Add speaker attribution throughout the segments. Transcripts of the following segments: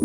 Speaker 1: Hi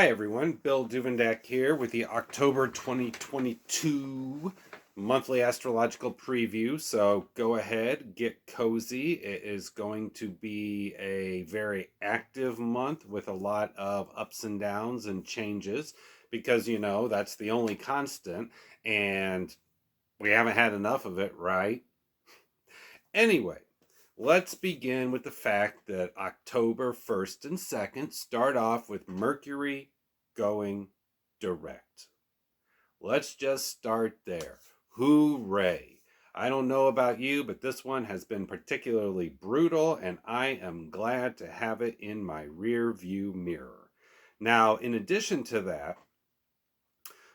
Speaker 1: everyone, Bill Duvendack here with the October 2022 monthly astrological preview. So go ahead, get cozy. It is going to be a very active month with a lot of ups and downs and changes because that's the only constant and we haven't had enough of it, right? Anyway, let's begin with the fact that October 1st and 2nd start off with Mercury going direct. Let's just start there. Hooray! I don't know about you, but this one has been particularly brutal, and I am glad to have it in my rear view mirror. Now, in addition to that,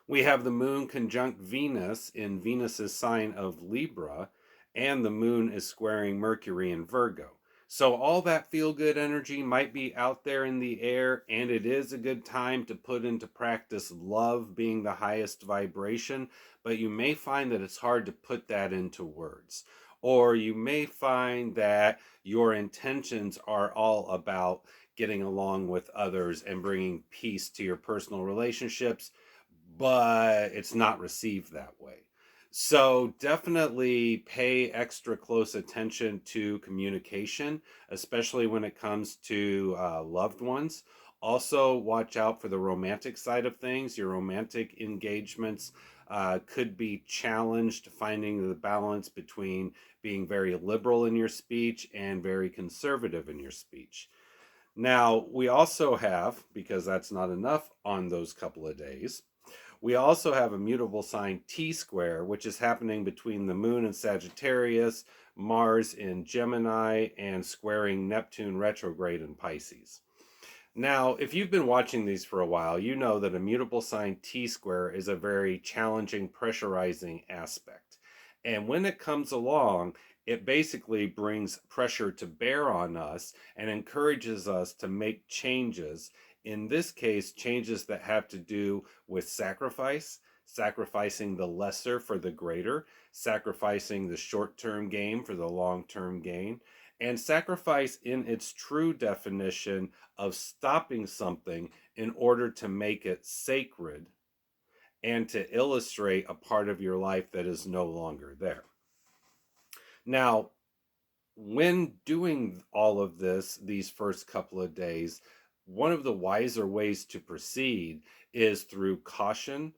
Speaker 1: we have the moon conjunct Venus in Venus's sign of Libra, and the moon is squaring Mercury in Virgo. So all that feel-good energy might be out there in the air, and it is a good time to put into practice love being the highest vibration, but you may find that it's hard to put that into words. Or you may find that your intentions are all about getting along with others and bringing peace to your personal relationships, but it's not received that way. So definitely pay extra close attention to communication, especially when it comes to loved ones. Also, watch out for the romantic side of things. Your romantic engagements could be challenged, finding the balance between being very liberal in your speech and very conservative in your speech. Now, we also have, because that's not enough on those couple of days, we also have a mutable sign T-square, which is happening between the moon in Sagittarius, Mars in Gemini, and squaring Neptune retrograde in Pisces. Now, if you've been watching these for a while, you know that a mutable sign T-square is a very challenging, pressurizing aspect. And when it comes along, it basically brings pressure to bear on us and encourages us to make changes. In this case, changes that have to do with sacrifice, sacrificing the lesser for the greater, sacrificing the short-term gain for the long-term gain, and sacrifice in its true definition of stopping something in order to make it sacred and to illustrate a part of your life that is no longer there. Now, when doing all of this, these first couple of days, one of the wiser ways to proceed is through caution,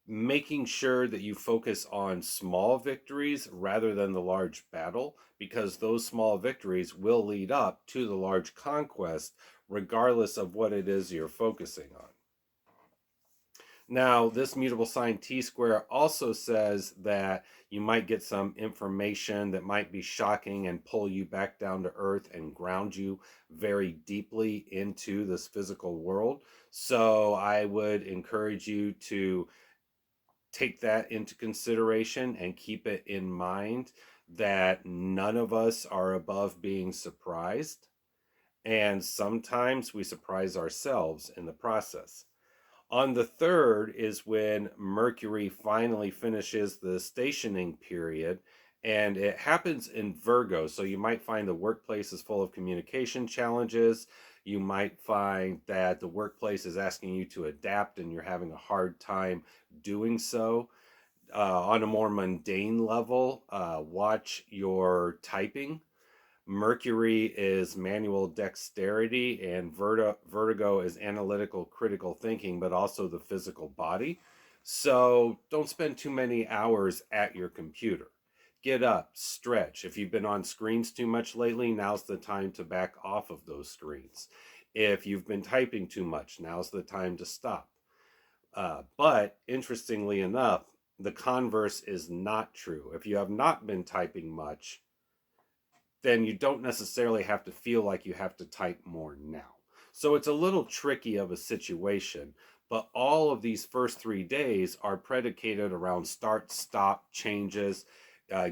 Speaker 1: making sure that you focus on small victories rather than the large battle, because those small victories will lead up to the large conquest, regardless of what it is you're focusing on. Now, this mutable sign T-square also says that you might get some information that might be shocking and pull you back down to earth and ground you very deeply into this physical world. So I would encourage you to take that into consideration and keep it in mind that none of us are above being surprised. And sometimes we surprise ourselves in the process. On the 3rd is when Mercury finally finishes the stationing period, and it happens in Virgo. So you might find the workplace is full of communication challenges. You might find that the workplace is asking you to adapt and you're having a hard time doing so. On a more mundane level, watch your typing. Mercury is manual dexterity, and vertigo is analytical, critical thinking, but also the physical body. So don't spend too many hours at your computer. Get up, stretch. If you've been on screens too much lately, now's the time to back off of those screens. If you've been typing too much, now's the time to stop. But interestingly enough, the converse is not true. If you have not been typing much, then you don't necessarily have to feel like you have to type more now. So it's a little tricky of a situation, but all of these first 3 days are predicated around start, stop, changes.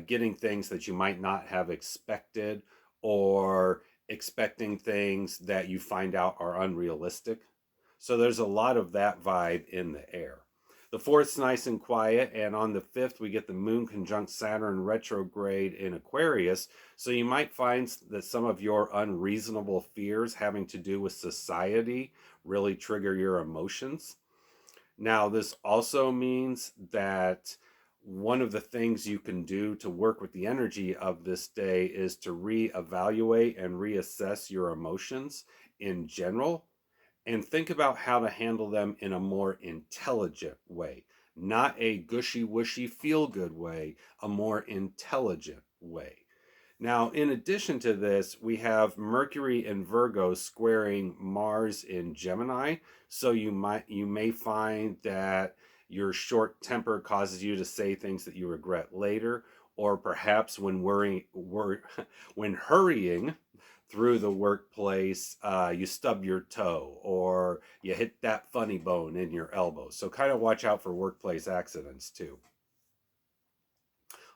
Speaker 1: getting things that you might not have expected, or expecting things that you find out are unrealistic. So there's a lot of that vibe in the air. The fourth's nice and quiet, and on the fifth, we get the moon conjunct Saturn retrograde in Aquarius. So you might find that some of your unreasonable fears having to do with society really trigger your emotions. Now, this also means that one of the things you can do to work with the energy of this day is to reevaluate and reassess your emotions in general, and think about how to handle them in a more intelligent way, not a gushy wishy feel good way, a more intelligent way. Now, in addition to this, we have Mercury in Virgo squaring Mars in Gemini. So you may find that your short temper causes you to say things that you regret later, or perhaps when when hurrying through the workplace, you stub your toe or you hit that funny bone in your elbow. So kind of watch out for workplace accidents too.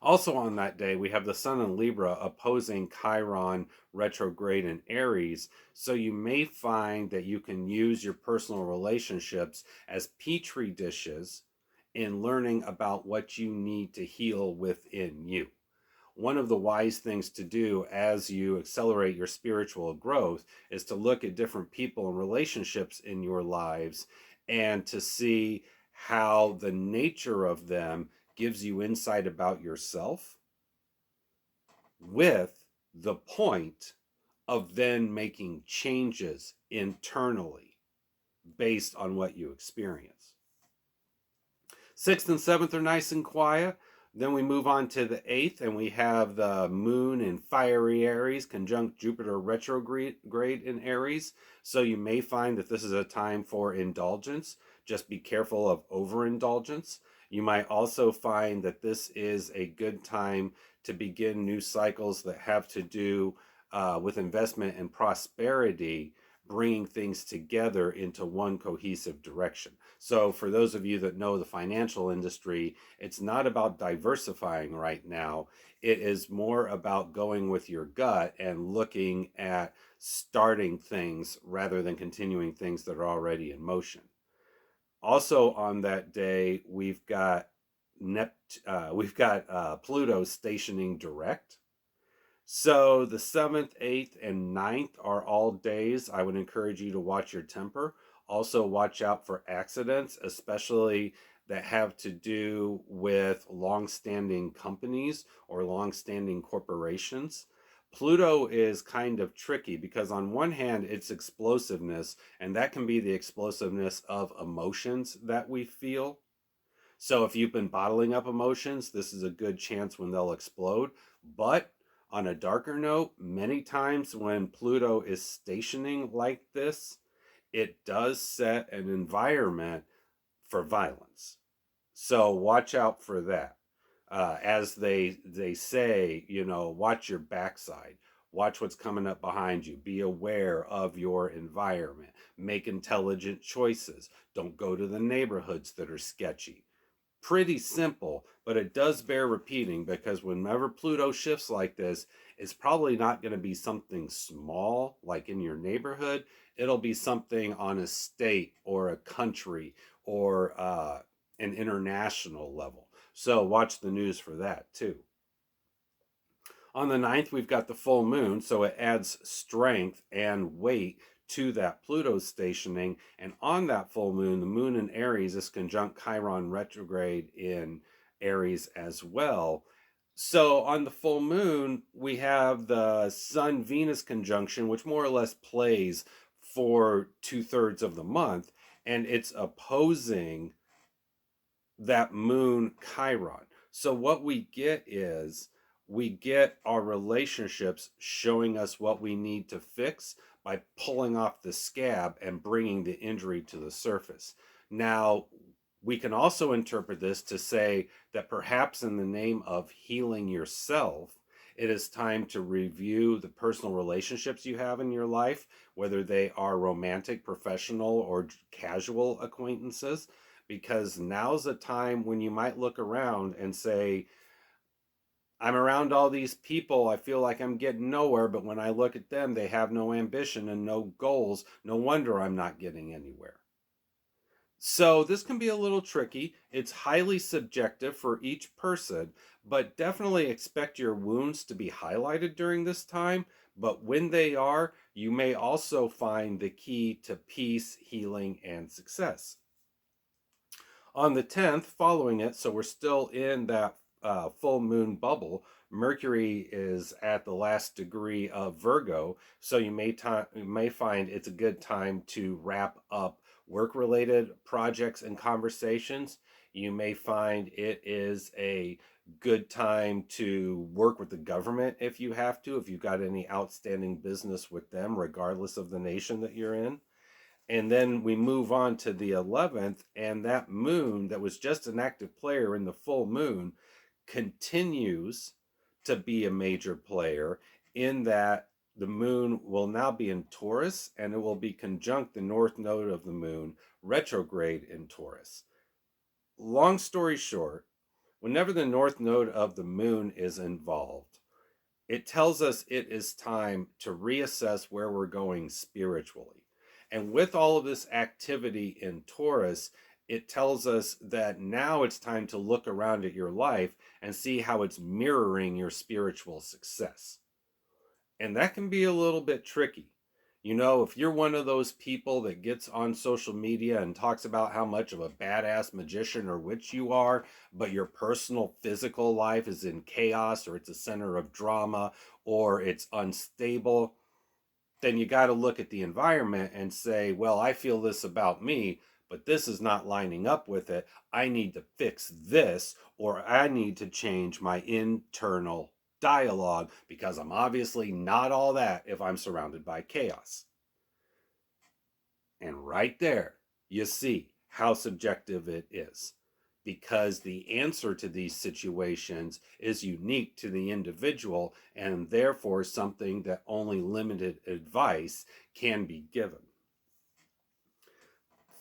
Speaker 1: Also on that day, we have the Sun in Libra opposing Chiron retrograde in Aries. So you may find that you can use your personal relationships as petri dishes in learning about what you need to heal within you. One of the wise things to do as you accelerate your spiritual growth is to look at different people and relationships in your lives and to see how the nature of them gives you insight about yourself, with the point of then making changes internally based on what you experience. Sixth and seventh are nice and quiet. Then we move on to the eighth, and we have the moon in fiery Aries conjunct Jupiter retrograde in Aries. So you may find that this is a time for indulgence. Just be careful of overindulgence. You might also find that this is a good time to begin new cycles that have to do with investment and prosperity, bringing things together into one cohesive direction. So for those of you that know the financial industry, it's not about diversifying right now. It is more about going with your gut and looking at starting things rather than continuing things that are already in motion. Also on that day, we've got Pluto stationing direct. So the 7th, 8th, and 9th are all days I would encourage you to watch your temper. Also watch out for accidents, especially that have to do with long-standing companies or long-standing corporations. Pluto is kind of tricky because on one hand, it's explosiveness, and that can be the explosiveness of emotions that we feel. So if you've been bottling up emotions, this is a good chance when they'll explode. But on a darker note, many times when Pluto is stationing like this, it does set an environment for violence. So watch out for that. As they say, watch your backside. Watch what's coming up behind you. Be aware of your environment. Make intelligent choices. Don't go to the neighborhoods that are sketchy. Pretty simple, but it does bear repeating because whenever Pluto shifts like this, it's probably not going to be something small like in your neighborhood. It'll be something on a state or a country or an international level. So watch the news for that too. On the 9th, we've got the full moon, so it adds strength and weight to that Pluto stationing. And on that full moon, the moon in Aries is conjunct Chiron retrograde in Aries as well. So on the full moon, we have the Sun Venus conjunction, which more or less plays for 2/3 of the month, and it's opposing that moon Chiron. So what we get is we get our relationships showing us what we need to fix by pulling off the scab and bringing the injury to the surface. Now, we can also interpret this to say that perhaps in the name of healing yourself, it is time to review the personal relationships you have in your life, whether they are romantic, professional, or casual acquaintances, because now's a time when you might look around and say, I'm around all these people. I feel like I'm getting nowhere, but when I look at them, they have no ambition and no goals. No wonder I'm not getting anywhere. So this can be a little tricky. It's highly subjective for each person, but definitely expect your wounds to be highlighted during this time. But when they are, you may also find the key to peace, healing, and success. On the 10th, following it, so we're still in that full moon bubble. Mercury is at the last degree of Virgo, so you may find it's a good time to wrap up work-related projects and conversations. You may find it is a good time to work with the government if you have to, if you've got any outstanding business with them, regardless of the nation that you're in. And then we move on to the 11th, and that moon that was just an active player in the full moon continues to be a major player in that the moon will now be in Taurus and it will be conjunct the north node of the moon, retrograde in Taurus. Long story short, whenever the north node of the moon is involved, it tells us it is time to reassess where we're going spiritually. And with all of this activity in Taurus, it tells us that now it's time to look around at your life and see how it's mirroring your spiritual success. And that can be a little bit tricky. You know, if you're one of those people that gets on social media and talks about how much of a badass magician or witch you are, but your personal physical life is in chaos or it's a center of drama or it's unstable, then you got to look at the environment and say, well, I feel this about me, but this is not lining up with it. I need to fix this, or I need to change my internal dialogue because I'm obviously not all that if I'm surrounded by chaos. And right there, you see how subjective it is because the answer to these situations is unique to the individual and therefore something that only limited advice can be given.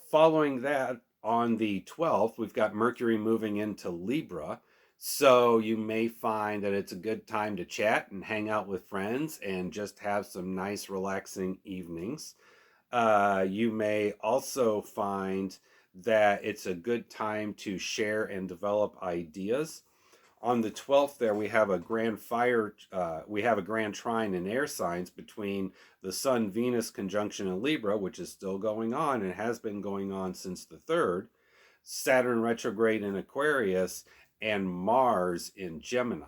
Speaker 1: Following that, on the 12th, we've got Mercury moving into Libra. So you may find that it's a good time to chat and hang out with friends and just have some nice, relaxing evenings. You may also find that it's a good time to share and develop ideas. On the 12th there we have a grand trine in air signs between the Sun Venus conjunction in Libra, which is still going on and has been going on since the 3rd, Saturn retrograde in Aquarius, and Mars in Gemini.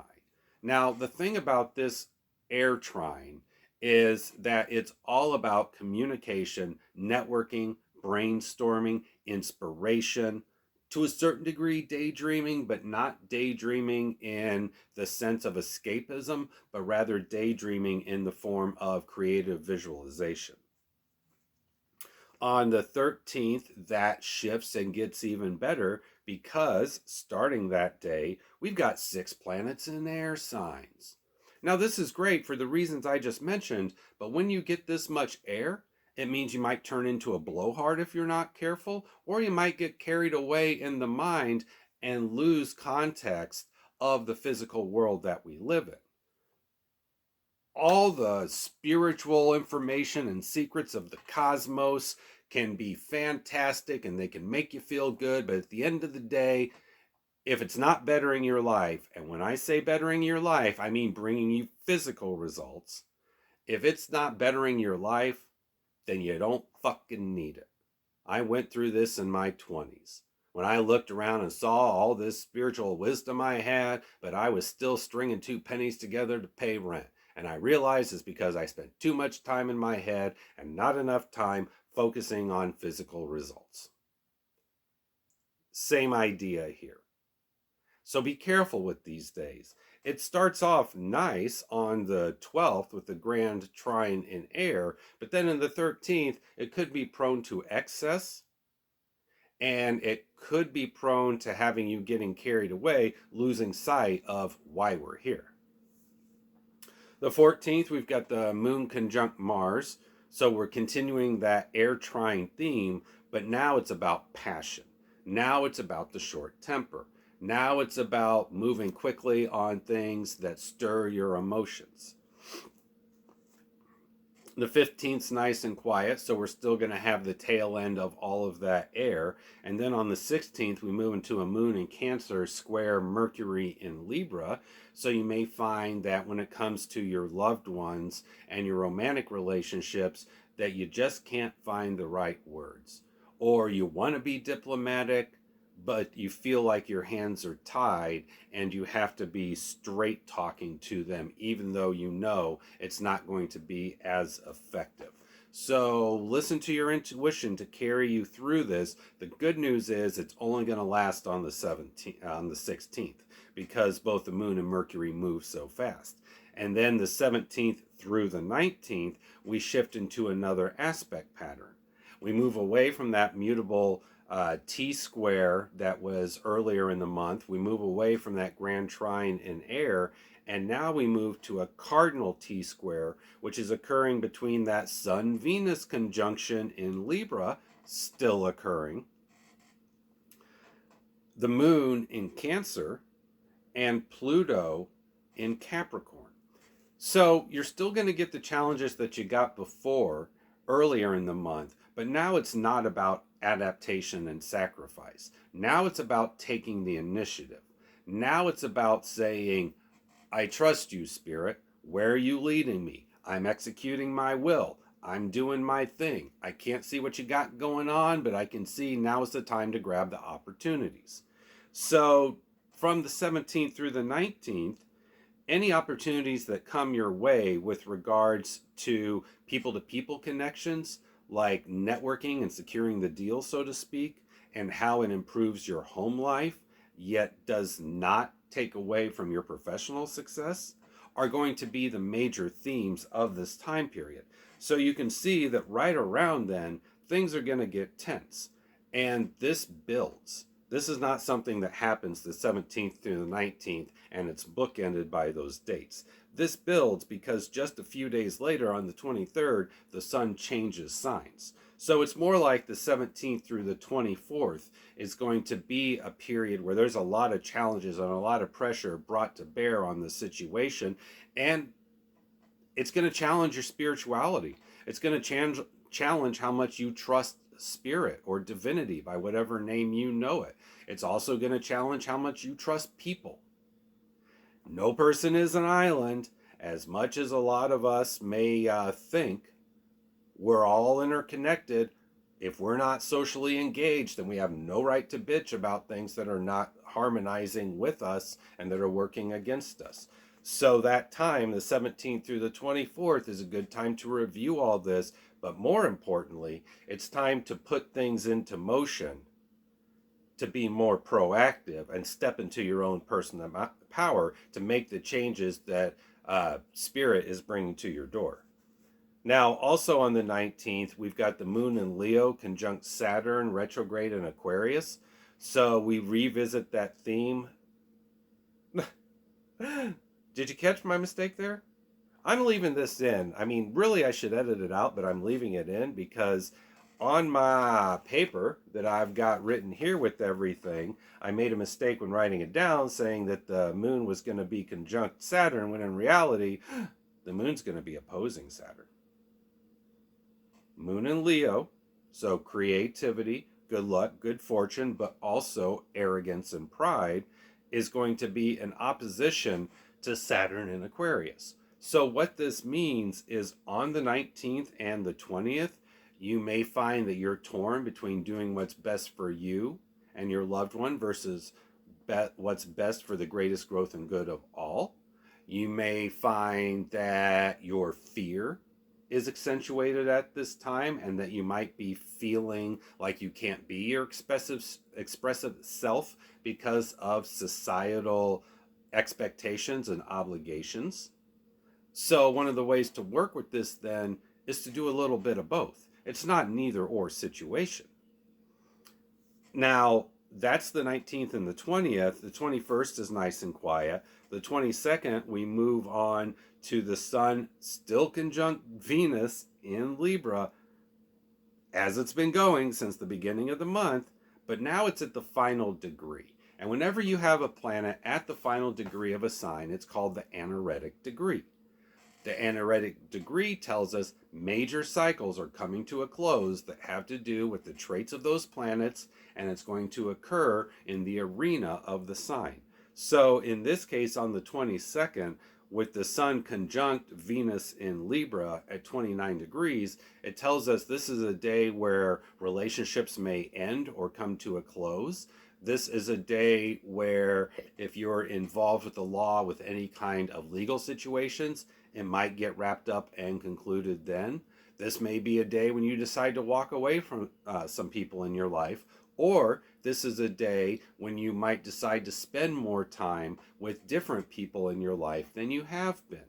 Speaker 1: Now, the thing about this air trine is that it's all about communication, networking, brainstorming, inspiration, to a certain degree daydreaming, but not daydreaming in the sense of escapism, but rather daydreaming in the form of creative visualization. On the 13th, that shifts and gets even better because starting that day, we've got 6 planets in air signs. Now, this is great for the reasons I just mentioned, but when you get this much air, it means you might turn into a blowhard if you're not careful, or you might get carried away in the mind and lose context of the physical world that we live in. All the spiritual information and secrets of the cosmos can be fantastic and they can make you feel good, but at the end of the day, if it's not bettering your life, and when I say bettering your life, I mean bringing you physical results, if it's not bettering your life, then you don't fucking need it. I went through this in my 20s when I looked around and saw all this spiritual wisdom I had, but I was still stringing 2 pennies together to pay rent. And I realized it's because I spent too much time in my head and not enough time focusing on physical results. Same idea here. So be careful with these days. It starts off nice on the 12th with the grand trine in air, but then in the 13th, it could be prone to excess and it could be prone to having you getting carried away, losing sight of why we're here. The 14th, we've got the moon conjunct Mars, so we're continuing that air trine theme, but now it's about passion. Now it's about the short temper. Now it's about moving quickly on things that stir your emotions. The 15th's nice and quiet, so we're still going to have the tail end of all of that air. And then on the 16th, we move into a moon in Cancer square Mercury in Libra. So you may find that when it comes to your loved ones and your romantic relationships, that you just can't find the right words. Or you want to be diplomatic, but you feel like your hands are tied and you have to be straight talking to them, even though you know it's not going to be as effective. So listen to your intuition to carry you through this. The good news is it's only going to last on the 16th, because both the moon and Mercury move so fast. And then the 17th through the 19th, we shift into another aspect pattern. We move away from that mutable T square that was earlier in the month. We move away from that grand trine in air, and now we move to a cardinal T square, which is occurring between that Sun-Venus conjunction in Libra, still occurring, the moon in Cancer, and Pluto in Capricorn. So you're still going to get the challenges that you got before earlier in the month, but now it's not about adaptation and sacrifice. Now it's about taking the initiative. Now it's about saying, I trust you, Spirit. Where are you leading me? I'm executing my will. I'm doing my thing. I can't see what you got going on, but I can see now is the time to grab the opportunities. So from the 17th through the 19th, any opportunities that come your way with regards to people connections, like networking and securing the deal, so to speak, and how it improves your home life, yet does not take away from your professional success, are going to be the major themes of this time period. So you can see that right around then, things are going to get tense. And this builds. This is not something that happens the 17th through the 19th and it's bookended by those dates. This builds because just a few days later on the 23rd, the sun changes signs. So it's more like the 17th through the 24th is going to be a period where there's a lot of challenges and a lot of pressure brought to bear on the situation. And it's going to challenge your spirituality. It's going to challenge how much you trust spirit or divinity by whatever name you know it. It's also going to challenge how much you trust people. No person is an island. As much as a lot of us may think, we're all interconnected. If we're not socially engaged, then we have no right to bitch about things that are not harmonizing with us and that are working against us. So that time, the 17th through the 24th, is a good time to review all this. But more importantly, it's time to put things into motion, to be more proactive and step into your own personal power to make the changes that Spirit is bringing to your door. Now, also on the 19th, we've got the moon in Leo conjunct Saturn retrograde in Aquarius. So we revisit that theme. Did you catch my mistake there? I'm leaving this in. I mean, really, I should edit it out, but I'm leaving it in because on my paper that I've got written here with everything, I made a mistake when writing it down, saying that the moon was going to be conjunct Saturn, when in reality, the moon's going to be opposing Saturn. Moon in Leo, so creativity, good luck, good fortune, but also arrogance and pride is going to be in opposition to Saturn in Aquarius. So what this means is on the 19th and the 20th, you may find that you're torn between doing what's best for you and your loved one versus what's best for the greatest growth and good of all. You may find that your fear is accentuated at this time and that you might be feeling like you can't be your expressive self because of societal expectations and obligations. So one of the ways to work with this then is to do a little bit of both. It's not an either or situation. Now, that's the 19th and the 20th. The 21st is nice and quiet. The 22nd, we move on to the sun still conjunct Venus in Libra, as it's been going since the beginning of the month, but now it's at the final degree. And whenever you have a planet at the final degree of a sign, it's called the anaretic degree. The anaretic degree tells us major cycles are coming to a close that have to do with the traits of those planets, and it's going to occur in the arena of the sign. So in this case, on the 22nd, with the Sun conjunct Venus in Libra at 29 degrees, it tells us this is a day where relationships may end or come to a close. This is a day where if you're involved with the law with any kind of legal situations, it might get wrapped up and concluded then. This may be a day when you decide to walk away from some people in your life, or this is a day when you might decide to spend more time with different people in your life than you have been.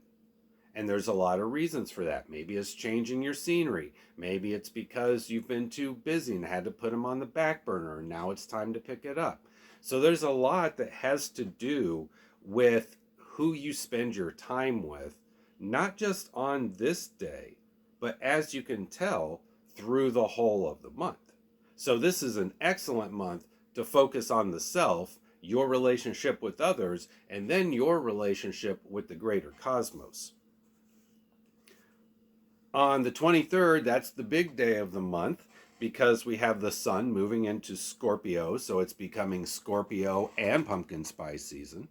Speaker 1: And there's a lot of reasons for that. Maybe it's changing your scenery. Maybe it's because you've been too busy and had to put them on the back burner and now it's time to pick it up. So there's a lot that has to do with who you spend your time with, not just on this day, but as you can tell, through the whole of the month. So this is an excellent month to focus on the self, your relationship with others, and then your relationship with the greater cosmos. On the 23rd, that's the big day of the month because we have the sun moving into Scorpio, so it's becoming Scorpio and pumpkin spice season.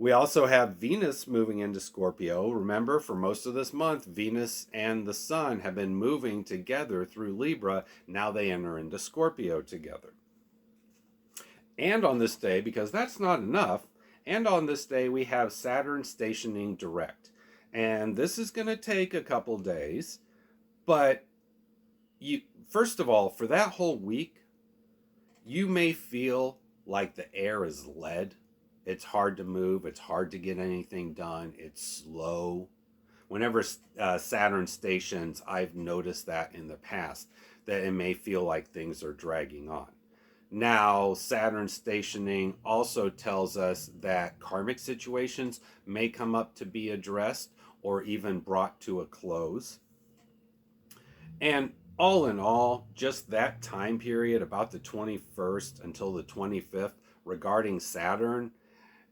Speaker 1: We also have Venus moving into Scorpio. Remember, for most of this month, Venus and the sun have been moving together through Libra. Now they enter into Scorpio together. And on this day, because that's not enough, and on this day we have Saturn stationing direct. And this is going to take a couple days, but first of all, for that whole week, you may feel like the air is lead. It's hard to move. It's hard to get anything done. It's slow. Whenever Saturn stations, I've noticed that in the past, that it may feel like things are dragging on. Now, Saturn stationing also tells us that karmic situations may come up to be addressed or even brought to a close. And all in all, just that time period, about the 21st until the 25th, regarding Saturn,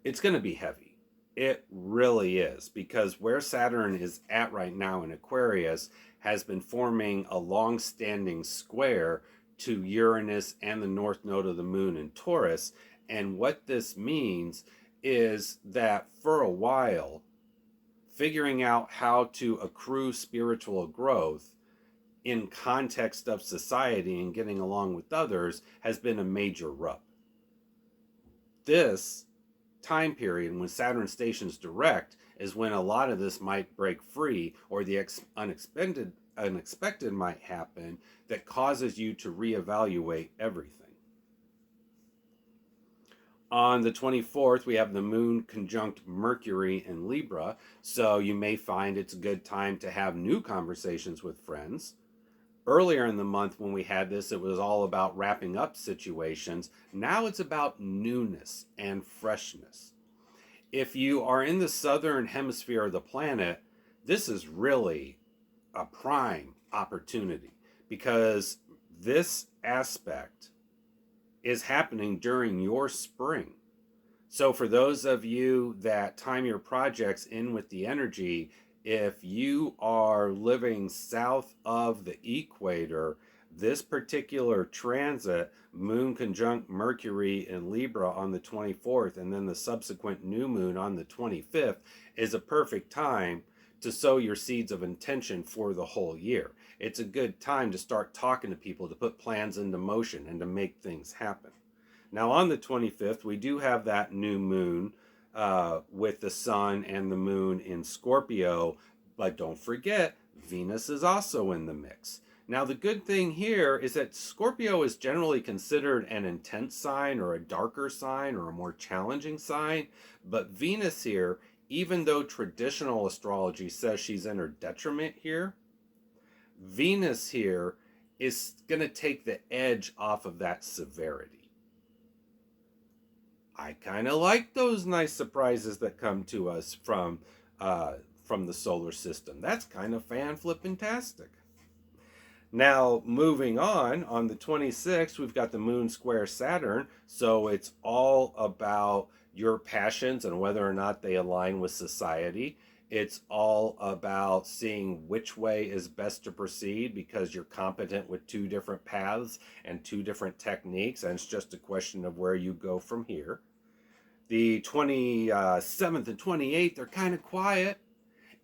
Speaker 1: it's going to be heavy. It really is, because where Saturn is at right now in Aquarius has been forming a long-standing square to Uranus and the north node of the moon in Taurus. And what this means is that for a while, figuring out how to accrue spiritual growth in context of society and getting along with others has been a major rub. This time period when Saturn stations direct is when a lot of this might break free, or the unexpected might happen that causes you to reevaluate everything. On the 24th, we have the moon conjunct Mercury in Libra, so you may find it's a good time to have new conversations with friends. Earlier in the month when we had this, it was all about wrapping up situations. Now it's about newness and freshness. If you are in the southern hemisphere of the planet, this is really a prime opportunity because this aspect is happening during your spring. So for those of you that time your projects in with the energy, if you are living south of the equator, this particular transit, moon conjunct Mercury in Libra on the 24th, and then the subsequent new moon on the 25th, is a perfect time to sow your seeds of intention for the whole year. It's a good time to start talking to people, to put plans into motion and to make things happen. Now on the 25th, we do have that new moon with the sun and the moon in Scorpio, but don't forget, Venus is also in the mix. Now the good thing here is that Scorpio is generally considered an intense sign or a darker sign or a more challenging sign, but Venus here, even though traditional astrology says she's in her detriment here, Venus here is going to take the edge off of that severity. I kind of like those nice surprises that come to us from the solar system. That's kind of fan-flippin-tastic. Now, moving on the 26th, we've got the moon square Saturn. So it's all about your passions and whether or not they align with society. It's all about seeing which way is best to proceed because you're competent with two different paths and two different techniques. And it's just a question of where you go from here. The 27th and 28th are kind of quiet.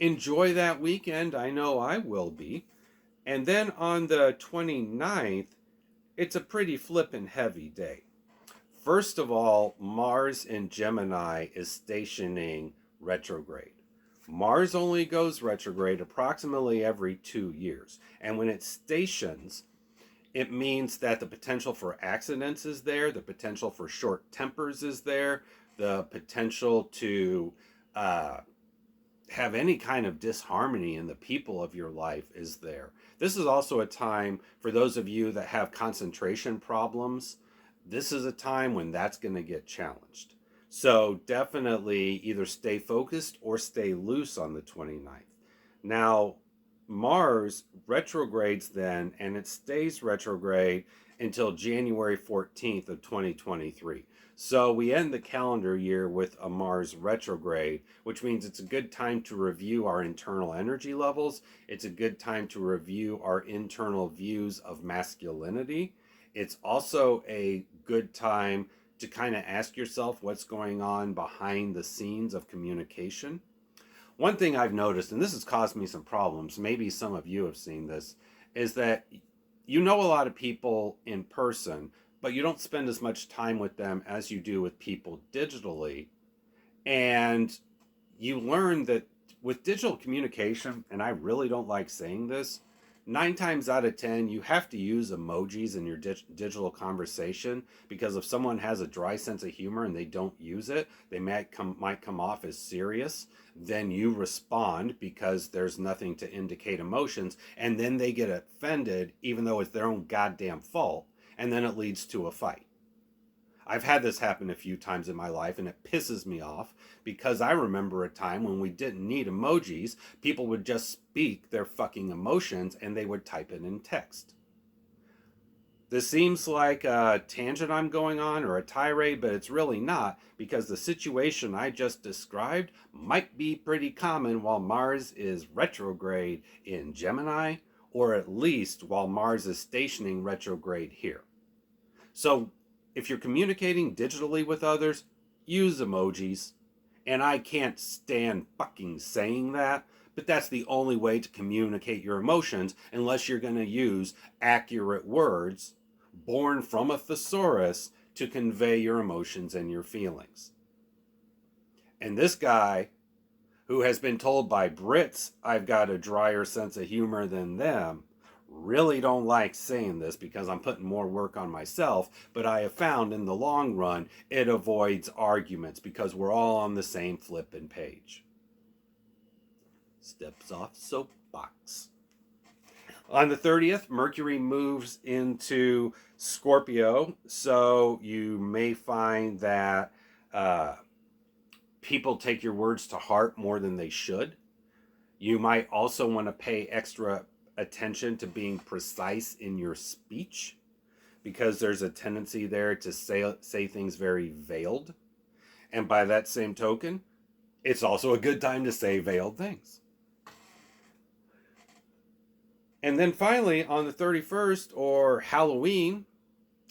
Speaker 1: Enjoy that weekend. I know I will be. And then on the 29th, it's a pretty flippin' heavy day. First of all, Mars in Gemini is stationing retrograde. Mars only goes retrograde approximately every 2 years. And when it stations, it means that the potential for accidents is there, the potential for short tempers is there, the potential to have any kind of disharmony in the people of your life is there. This is also a time for those of you that have concentration problems. This is a time when that's going to get challenged. So definitely either stay focused or stay loose on the 29th. Now, Mars retrogrades then, and it stays retrograde until January 14th of 2023. So we end the calendar year with a Mars retrograde, which means it's a good time to review our internal energy levels. It's a good time to review our internal views of masculinity. It's also a good time to kind of ask yourself what's going on behind the scenes of communication. One thing I've noticed, and this has caused me some problems, maybe some of you have seen this, is that you know a lot of people in person, but you don't spend as much time with them as you do with people digitally. And you learn that with digital communication, and I really don't like saying this, 9 times out of 10, you have to use emojis in your digital conversation because if someone has a dry sense of humor and they don't use it, they might come off as serious. Then you respond because there's nothing to indicate emotions, and then they get offended even though it's their own goddamn fault, and then it leads to a fight. I've had this happen a few times in my life, and it pisses me off because I remember a time when we didn't need emojis. People would just speak their fucking emotions and they would type it in text. This seems like a tangent I'm going on or a tirade, but it's really not because the situation I just described might be pretty common while Mars is retrograde in Gemini, or at least while Mars is stationing retrograde here. So if you're communicating digitally with others, use emojis. And I can't stand fucking saying that, but that's the only way to communicate your emotions unless you're going to use accurate words born from a thesaurus to convey your emotions and your feelings. And this guy, who has been told by Brits I've got a drier sense of humor than them, really don't like saying this because I'm putting more work on myself, but I have found in the long run it avoids arguments because we're all on the same flipping page. Steps off soapbox. On the 30th, Mercury moves into Scorpio, so you may find that people take your words to heart more than they should. You might also want to pay extra attention to being precise in your speech because there's a tendency there to say things very veiled. And by that same token, it's also a good time to say veiled things. And then finally, on the 31st, or Halloween,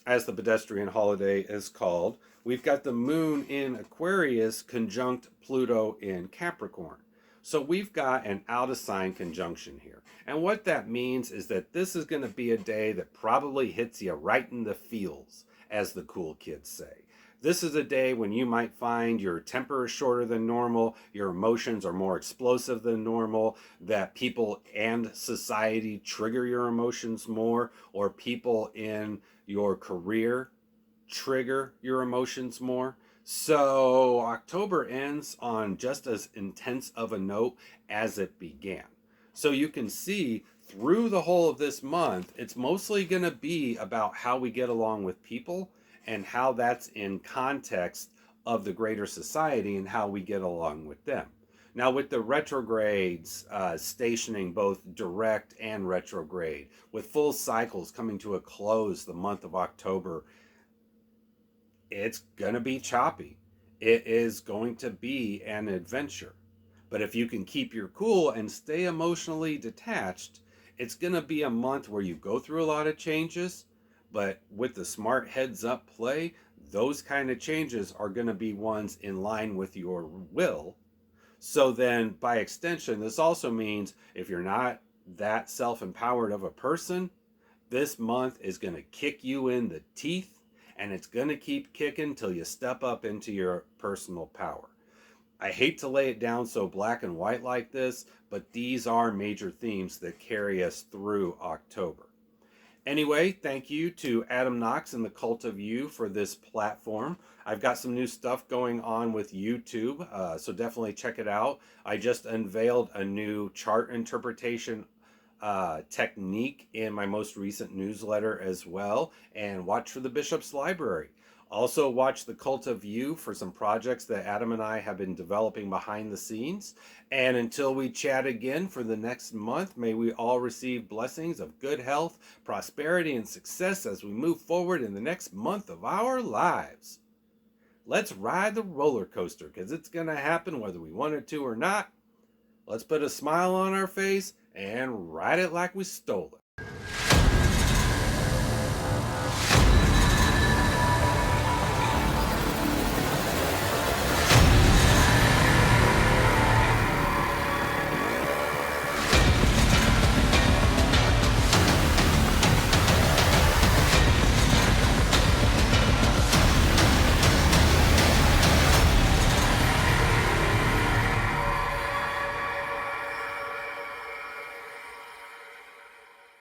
Speaker 1: as the pedestrian holiday is called, we've got the moon in Aquarius conjunct Pluto in Capricorn. So we've got an out of sign conjunction here. And what that means is that this is going to be a day that probably hits you right in the feels, as the cool kids say. This is a day when you might find your temper is shorter than normal, your emotions are more explosive than normal, that people and society trigger your emotions more, or people in your career trigger your emotions more. So October ends on just as intense of a note as it began. So you can see through the whole of this month, it's mostly going to be about how we get along with people and how that's in context of the greater society and how we get along with them. Now, with the retrogrades stationing both direct and retrograde, with full cycles coming to a close the month of October, it's going to be choppy. It is going to be an adventure. But if you can keep your cool and stay emotionally detached, it's going to be a month where you go through a lot of changes. But with the smart heads up play, those kind of changes are going to be ones in line with your will. So then, by extension, this also means if you're not that self empowered of a person, this month is going to kick you in the teeth, and it's going to keep kicking till you step up into your personal power. I hate to lay it down so black and white like this, but these are major themes that carry us through October. Anyway, thank you to Adam Knox and the Cult of You for this platform. I've got some new stuff going on with YouTube, so definitely check it out. I just unveiled a new chart interpretation technique in my most recent newsletter as well, and watch for the Bishop's Library. Also, watch The Cult of You for some projects that Adam and I have been developing behind the scenes. And until we chat again for the next month, may we all receive blessings of good health, prosperity, and success as we move forward in the next month of our lives. Let's ride the roller coaster, because it's going to happen whether we want it to or not. Let's put a smile on our face and ride it like we stole it.